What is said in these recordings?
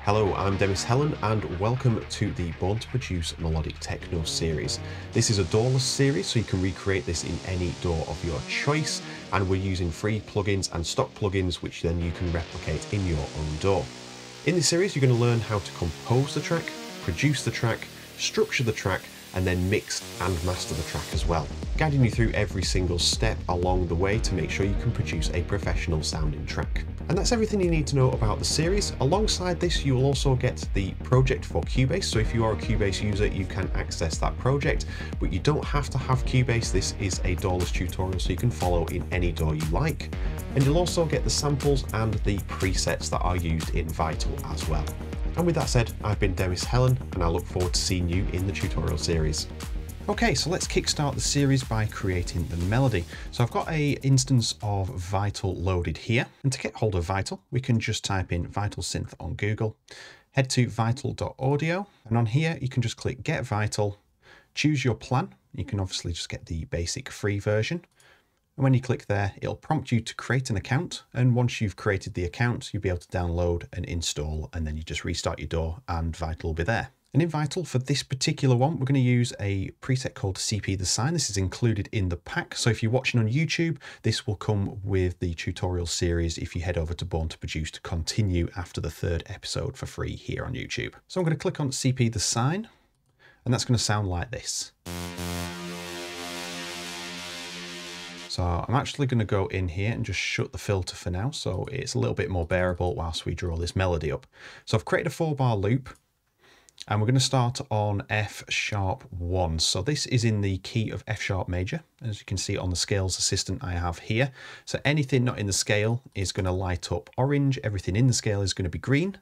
Hello, I'm Demis Hellen and welcome to the Born to Produce Melodic Techno series. This is a DAWless series, so you can recreate this in any DAW of your choice, and we're using free plugins and stock plugins which then you can replicate in your own DAW. In this series, you're going to learn how to compose the track, produce the track, structure the track, and then mix and master the track as well, guiding you through every single step along the way to make sure you can produce a professional sounding track. And that's everything you need to know about the series. Alongside this, you will also get the project for Cubase. So if you are a Cubase user, you can access that project, but you don't have to have Cubase. This is a DAWless tutorial, so you can follow in any DAW you like. And you'll also get the samples and the presets that are used in Vital as well. And with that said, I've been Demis Hellen, and I look forward to seeing you in the tutorial series. Okay, so let's kickstart the series by creating the melody. So I've got an instance of Vital loaded here. And to get hold of Vital, we can just type in Vital Synth on Google, head to vital.audio, and on here you can just click Get Vital, choose your plan. You can obviously just get the basic free version. And when you click there, it'll prompt you to create an account. And once you've created the account, you'll be able to download and install, and then you just restart your DAW and Vital will be there. And in Vital, for this particular one, we're going to use a preset called CP the Sign. This is included in the pack. So if you're watching on YouTube, this will come with the tutorial series if you head over to Born to Produce to continue after the 3rd episode for free here on YouTube. So I'm going to click on CP the Sign, and that's going to sound like this. So I'm actually going to go in here and just shut the filter for now, so it's a little bit more bearable whilst we draw this melody up. So I've created a 4-bar loop, and we're going to start on F#1. So this is in the key of F# major, as you can see on the scales assistant I have here. So anything not in the scale is going to light up orange, everything in the scale is going to be green.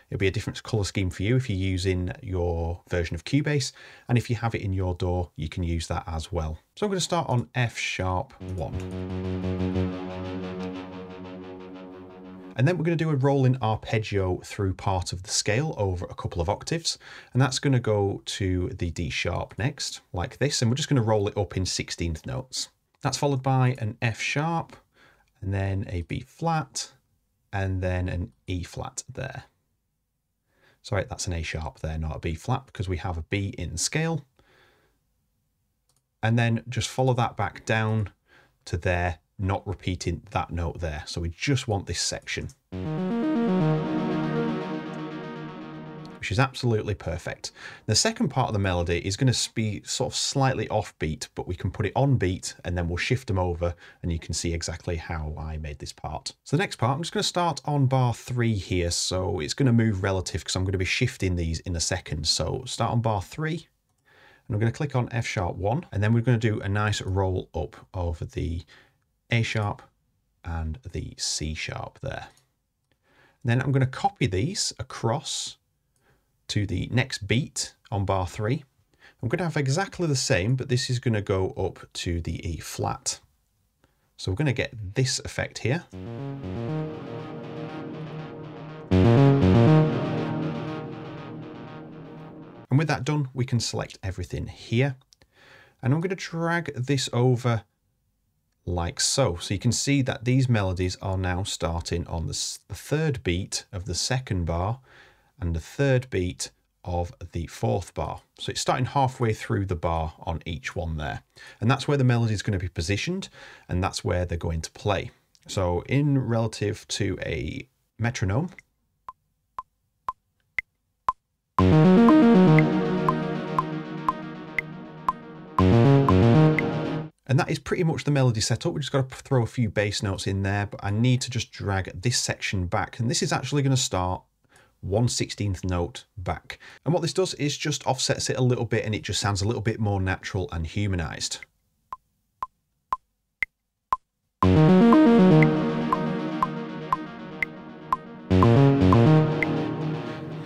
It'll be a different color scheme for you if you're using your version of Cubase, and if you have it in your DAW, you can use that as well. So I'm going to start on F#1. And then we're going to do a rolling arpeggio through part of the scale over a couple of octaves, and that's going to go to the D sharp next, like this, and we're just going to roll it up in 16th notes. That's followed by an F sharp, and then a B flat, and then an E flat there. Sorry, that's an A sharp there, not a B flat, because we have a B in the scale. And then just follow that back down to there, not repeating that note there. So we just want this section, which is absolutely perfect. The second part of the melody is going to be sort of slightly offbeat, but we can put it on beat and then we'll shift them over and you can see exactly how I made this part. So the next part, I'm just going to start on bar 3 here. So it's going to move relative because I'm going to be shifting these in a second. So start on bar 3 and I'm going to click on F#1, and then we're going to do a nice roll up over the A sharp and the C sharp there. And then I'm going to copy these across to the next beat on bar 3. I'm going to have exactly the same, but this is going to go up to the E flat. So we're going to get this effect here. And with that done, we can select everything here. And I'm going to drag this over like so. So you can see that these melodies are now starting on the 3rd beat of the 2nd bar and the 3rd beat of the 4th bar. So it's starting halfway through the bar on each one there. And that's where the melody is going to be positioned, and that's where they're going to play. So in relative to a metronome, and that is pretty much the melody setup. We just got to throw a few bass notes in there, but I need to just drag this section back. And this is actually going to start 1/16th note back. And what this does is just offsets it a little bit, and it just sounds a little bit more natural and humanized.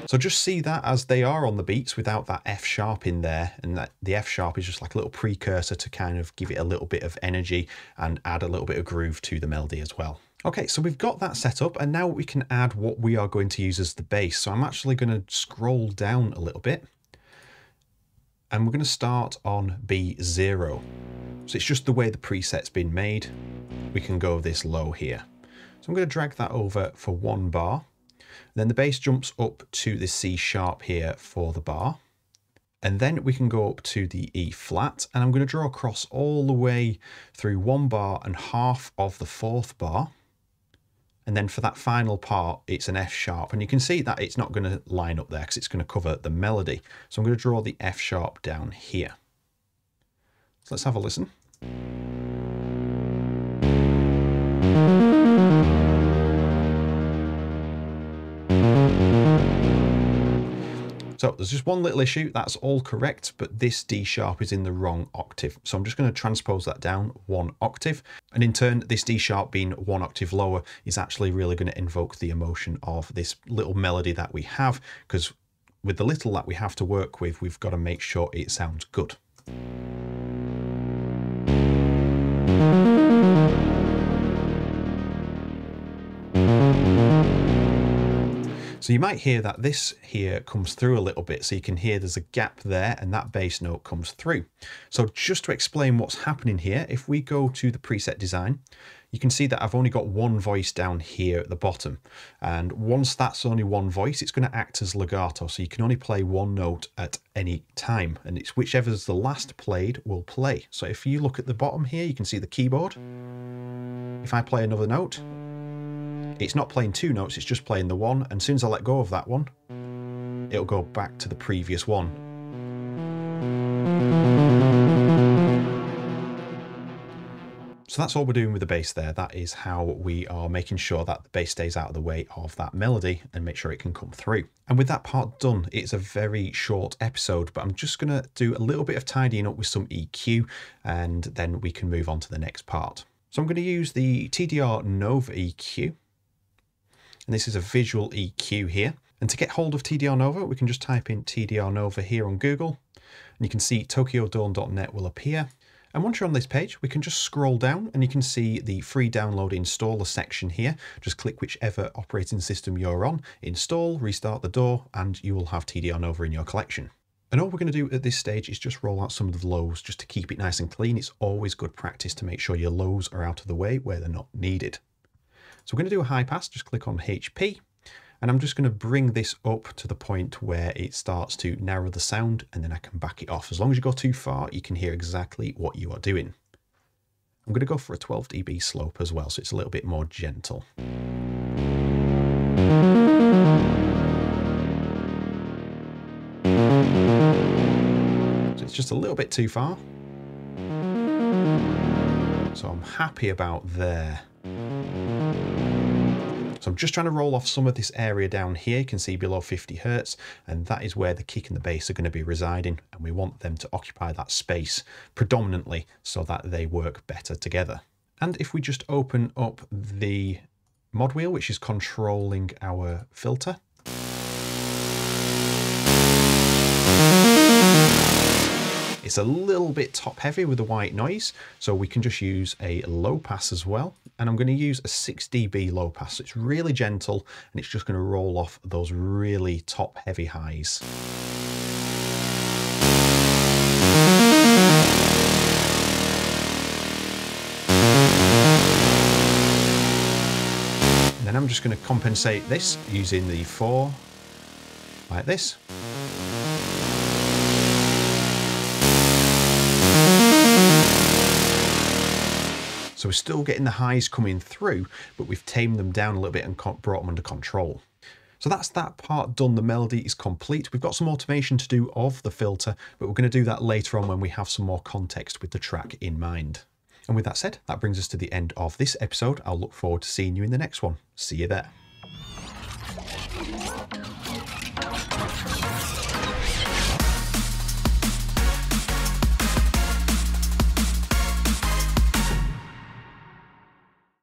So just see that as they are on the beats without that F sharp in there, and that the F sharp is just like a little precursor to kind of give it a little bit of energy and add a little bit of groove to the melody as well. Okay, so we've got that set up, and now we can add what we are going to use as the bass. So I'm actually going to scroll down a little bit, and we're going to start on B0. So it's just the way the preset's been made. We can go this low here. So I'm going to drag that over for 1 bar. Then the bass jumps up to the C sharp here for the bar. And then we can go up to the E flat, and I'm going to draw across all the way through 1 bar and half of the 4th bar. And then for that final part, it's an F sharp. And you can see that it's not going to line up there because it's going to cover the melody. So I'm going to draw the F sharp down here. So let's have a listen. So there's just one little issue, that's all correct, but this D sharp is in the wrong octave. So I'm just going to transpose that down 1 octave. And in turn, this D sharp being 1 octave lower is actually really going to invoke the emotion of this little melody that we have, because with the little that we have to work with, we've got to make sure it sounds good. So you might hear that this here comes through a little bit, so you can hear there's a gap there and that bass note comes through. So just to explain what's happening here, if we go to the preset design, you can see that I've only got 1 voice down here at the bottom. And once that's only 1 voice, it's going to act as legato. So you can only play 1 note at any time, and it's whichever's the last played will play. So if you look at the bottom here, you can see the keyboard. If I play another note, it's not playing 2 notes, it's just playing the 1. And as soon as I let go of that one, it'll go back to the previous one. So that's all we're doing with the bass there. That is how we are making sure that the bass stays out of the way of that melody and make sure it can come through. And with that part done, it's a very short episode, but I'm just going to do a little bit of tidying up with some EQ, and then we can move on to the next part. So I'm going to use the TDR Nova EQ. And this is a visual EQ here. And to get hold of TDR Nova, we can just type in TDR Nova here on Google. And you can see tokyodome.net will appear. And once you're on this page, we can just scroll down and you can see the free download installer section here. Just click whichever operating system you're on, install, restart the door, and you will have TDR Nova in your collection. And all we're going to do at this stage is just roll out some of the lows just to keep it nice and clean. It's always good practice to make sure your lows are out of the way where they're not needed. So we're going to do a high pass, just click on HP, and I'm just going to bring this up to the point where it starts to narrow the sound, and then I can back it off. As long as you go too far, you can hear exactly what you are doing. I'm going to go for a 12 dB slope as well, so it's a little bit more gentle. So it's just a little bit too far. So I'm happy about there. So I'm just trying to roll off some of this area down here. You can see below 50 Hertz, and that is where the kick and the bass are going to be residing. And we want them to occupy that space predominantly so that they work better together. And if we just open up the mod wheel, which is controlling our filter, it's a little bit top heavy with the white noise, so we can just use a low pass as well. And I'm going to use a 6 dB low pass. So it's really gentle and it's just going to roll off those really top heavy highs. And then I'm just going to compensate this using the 4 like this. So we're still getting the highs coming through, but we've tamed them down a little bit and brought them under control. So that's that part done. The melody is complete. We've got some automation to do of the filter, but we're going to do that later on when we have some more context with the track in mind. And with that said, that brings us to the end of this episode. I'll look forward to seeing you in the next one. See you there.